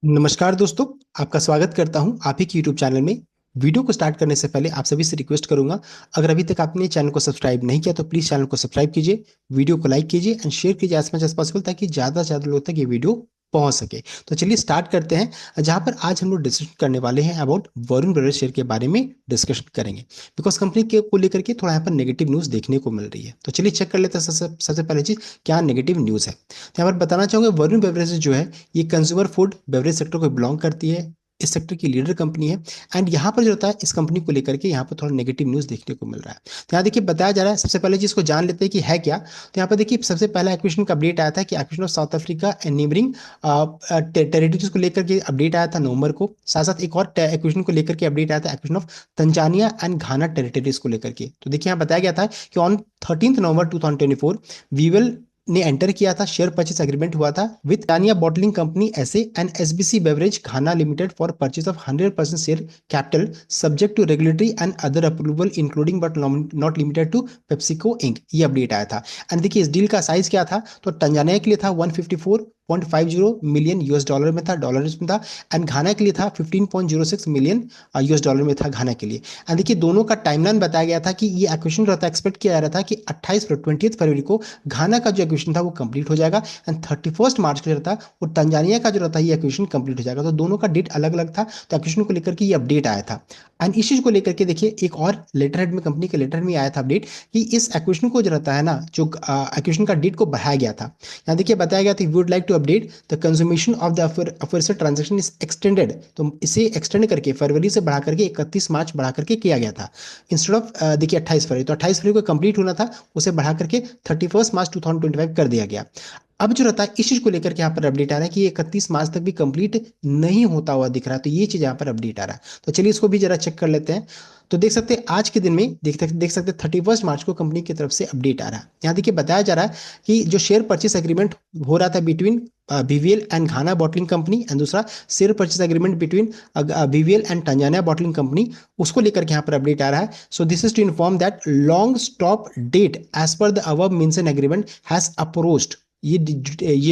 नमस्कार दोस्तों, आपका स्वागत करता हूं आप ही के यूट्यूब चैनल में। वीडियो को स्टार्ट करने से पहले आप सभी से रिक्वेस्ट करूंगा, अगर अभी तक आपने चैनल को सब्सक्राइब नहीं किया तो प्लीज़ चैनल को सब्सक्राइब कीजिए, वीडियो को लाइक कीजिए एंड शेयर कीजिए एज मच एज पॉसिबल, ताकि ज़्यादा से ज़्यादा लोग तक ये वीडियो पहुंच सके। तो चलिए स्टार्ट करते हैं, जहां पर आज हम लोग डिस्कशन करने वाले हैं अबाउट वरुण ब्रदर्स शेयर के बारे में डिस्कशन करेंगे। बिकॉज कंपनी के को लेकर के थोड़ा यहाँ पर नेगेटिव न्यूज़ देखने को मिल रही है। तो चलिए चेक कर लेते हैं सबसे सबसे पहले चीज़ क्या नेगेटिव न्यूज़ है। तो यहाँ पर बताना चाहूँगा, वरुण बेवरेजेस जो है ये कंज्यूमर फूड बेवरेज सेक्टर को बिलोंग करती है, इस सेक्टर की लीडर कंपनी है। एंड यहाँ पर जो होता है इस कंपनी को लेकर के यहाँ पर थोड़ा नेगेटिव न्यूज़ देखने को मिल रहा है। तो यहाँ देखिए बताया जा रहा है, सबसे पहले चीज़ को जान लेते हैं कि है क्या। तो यहाँ पर देखिए सबसे पहला एक्विजिशन का अपडेट आया था कि acquisition of south Africa and neighbouring territories को लेकर के अपडेट आया था नवंबर को। साथ साथ एक और एक्विजिशन को लेकर के अपडेट आया था, acquisition of Tanzania and Ghana territories को लेकर के। तो देखिए यहाँ बताया गया था कि ऑन 13 नवंबर 2024 वीवल ने एंटर किया था, शेयर परचेस एग्रीमेंट हुआ था विद तानिया बॉटलिंग कंपनी ऐसे and SBC beverage Ghana limited for purchase of 100% share capital subject to regulatory and other approval including but not limited to PepsiCo Inc. ये update आया था। And देखिए इस deal का साइज क्या था, तो तंजानिया के लिए था 154.50 मिलियन यूएस डॉलर में था, डॉलर में था। एंड घाना के लिए था 15.06 मिलियन यूएस डॉलर में था घाना के लिए। एंड देखिए दोनों का टाइमलाइन बताया गया था कि ये एक्विजिशन रहता एक्सपेक्ट किया जा रहा था कि 20 फरवरी को घाना का जो एक्विजिशन था वो कंप्लीट हो जाएगा एंड 31 मार्च को जो रहता वो तंजानिया का जो रहता है ये एक्विजिशन कंप्लीट हो जाएगा। तो दोनों का डेट अलग अलग था, तो एक्विजिशन को लेकर के ये अपडेट आया था। एंड इस चीज को लेकर के देखिए एक और लेटर हेड में कंपनी के लेटर में आया था अपडेट कि इस एक्विजिशन को जो रहता है ना, जो एक्विजिशन का डेट को बढ़ाया गया था। यहाँ देखिए बताया गया था we would like to update the consummation of the affair transaction is extended. तो इसे एक्सटेंड करके फरवरी से बढ़ा करके 31 मार्च बढ़ा करके किया गया था, इंस्टेड ऑफ देखिए 28 फरवरी। तो 28 फरवरी को कंप्लीट होना था, उसे बढ़ा करके 31 मार्च 2025 कर दिया गया। अब जो रहता है इस चीज को लेकर के यहाँ पर अपडेट आ रहा है कि 31 मार्च तक भी कंप्लीट नहीं होता हुआ दिख रहा है। तो ये चीज यहाँ पर अपडेट आ रहा है। तो चलिए इसको भी जरा चेक कर लेते हैं। तो देख सकते हैं आज के दिन में देख सकते हैं 31 मार्च को कंपनी की तरफ से अपडेट आ रहा है। यहाँ देखिए बताया जा रहा है कि जो शेयर परचेस एग्रीमेंट हो रहा था between BVL and Ghana bottling company and दूसरा share purchase agreement between BVL and Tanzania bottling company, उसको लेकर के यहाँ पर अपडेट आ रहा है। So this is to inform that long stop date as per the above mention agreement has approached. ये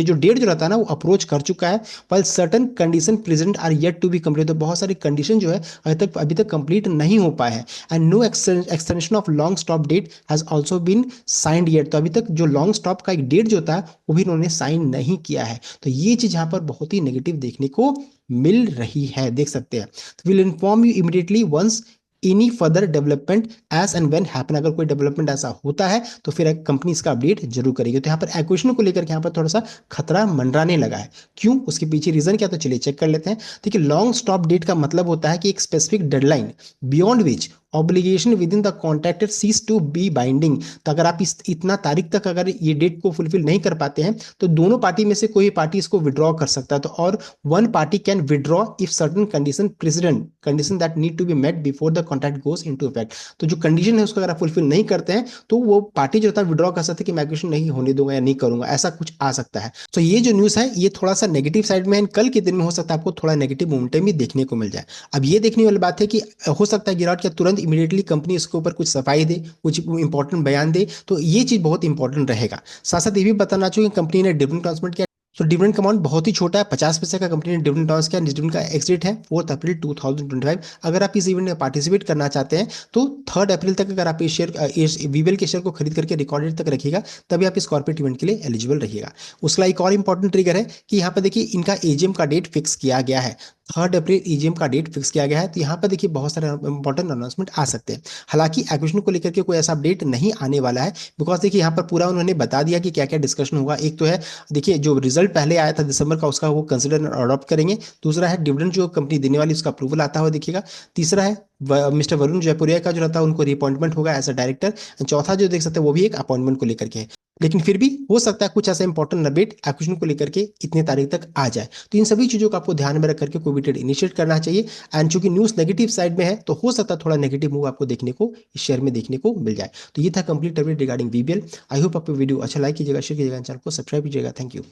जो डेट जो रहता है ना वो अप्रोच कर चुका है, पर certain condition present are yet to be complete. तो बहुत सारी कंडीशन जो है अभी तक कंप्लीट नहीं हो पाए हैं। And no extension of long stop date has also been signed yet. तो अभी तक जो लॉन्ग स्टॉप का एक डेट जो होता है वो भी उन्होंने साइन नहीं किया है। तो ये चीज यहाँ पर बहुत ही नेगेटिव देखने को मिल रही है, देख सकते हैं। तो will inform you immediately once any further development as and when happen. अगर कोई डेवलपमेंट ऐसा होता है तो फिर कंपनी इसका अपडेट जरूर करेगी। तो यहाँ पर एक्विजिशन को लेकर के यहाँ पर थोड़ा सा खतरा मंडराने लगा है। क्यों, उसके पीछे रीजन क्या, तो चलिए चेक कर लेते हैं। देखिए लॉन्ग स्टॉप डेट का मतलब होता है कि एक specific deadline beyond which obligation within the contracted ceases to be binding. तो अगर आप इतना तारीख तक अगर ये डेट को फुलफिल नहीं कर पाते हैं तो दोनों पार्टी में से कोई पार्टी इसको विड्रॉ कर सकता है। तो और one party can withdraw if certain condition precedent condition that need to be met before the contract goes into effect. तो जो कंडीशन है उसको अगर आप फुलफिल नहीं करते हैं तो वो पार्टी जो होता है विड्रॉ कर सकते हैं कि मैं एक्विजिशन नहीं होने दूंगा या नहीं करूंगा, ऐसा कुछ आ सकता है। तो ये जो न्यूज़ है ये थोड़ा सा नेगेटिव साइड में है। कल के दिन में हो सकता है आपको थोड़ा नेगेटिव मोमेंटम भी देखने को मिल जाए। अब ये देखने वाली बात है कि हो सकता है गिरावट क्या तुरंत इमीडिएटली कंपनी इसके ऊपर कुछ सफाई दे, कुछ इंपॉर्टेंट बयान दे। तो ये चीज बहुत इंपॉर्टेंट रहेगा। साथ साथ ये भी बताना चाहिए कंपनी ने डिविडेंड ट्रांसमिट किया। तो डिविडेंड का अमाउंट बहुत ही छोटा है, 50 पैसे का कंपनी ने डिविडेंड ट्रांसफर किया। डिविडेंड का एक्स डेट है 4 अप्रैल 2025। अगर आप इस इवेंट में पार्टिसिपेट करना चाहते हैं तो 3 अप्रैल तक अगर आप इस वीवेल के शेयर को खरीद करके रिकॉर्ड डेट तक रखिएगा, तभी आप इस कॉर्पोरेट इवेंट के लिए एलिजिबल रहिएगा। उसका एक और इंपॉर्टेंट ट्रिगर है कि यहाँ पर देखिए इनका एजीएम का डेट फिक्स किया गया है, 3 अप्रैल ईजीएम का डेट फिक्स किया गया है। तो यहाँ पर देखिए बहुत सारे इंपॉर्टेंट अनाउंसमेंट आ सकते हैं। हालांकि एक्विजिशन को लेकर के कोई ऐसा अपडेट नहीं आने वाला है, बिकॉज देखिए यहाँ पर पूरा उन्होंने बता दिया कि क्या क्या डिस्कशन होगा। एक तो है देखिए जो रिजल्ट पहले आया था दिसंबर का उसका वो कंसिडर अडॉप्ट करेंगे। दूसरा है डिविडेंड जो कंपनी देने वाली उसका अप्रूवल आता हुआ दिखेगा। तीसरा है मिस्टर वरुण जयपुरिया का जो रहता है उनको रिअपॉइंटमेंट होगा एज अ डायरेक्टर। चौथा जो देख सकते हैं वो भी एक अपॉइंटमेंट को लेकर के है। लेकिन फिर भी हो सकता है कुछ ऐसा इंपॉर्टेंट अपडेट एक्विजिशन को लेकर के इतने तारीख तक आ जाए। तो इन सभी चीजों को आपको ध्यान में रख करके कोई भी ट्रेड इनिशिएट करना चाहिए। एंड चूंकि न्यूज नेगेटिव साइड में है तो हो सकता है थोड़ा नेगेटिव मूव आपको देखने को इस शेयर में देखने को मिल जाए। तो ये था complete update regarding VBL. I hope आपको वीडियो अच्छा लाइक कीजिएगा, शेयर कीजिएगा, चैनल को सब्सक्राइब कीजिएगा। Thank you.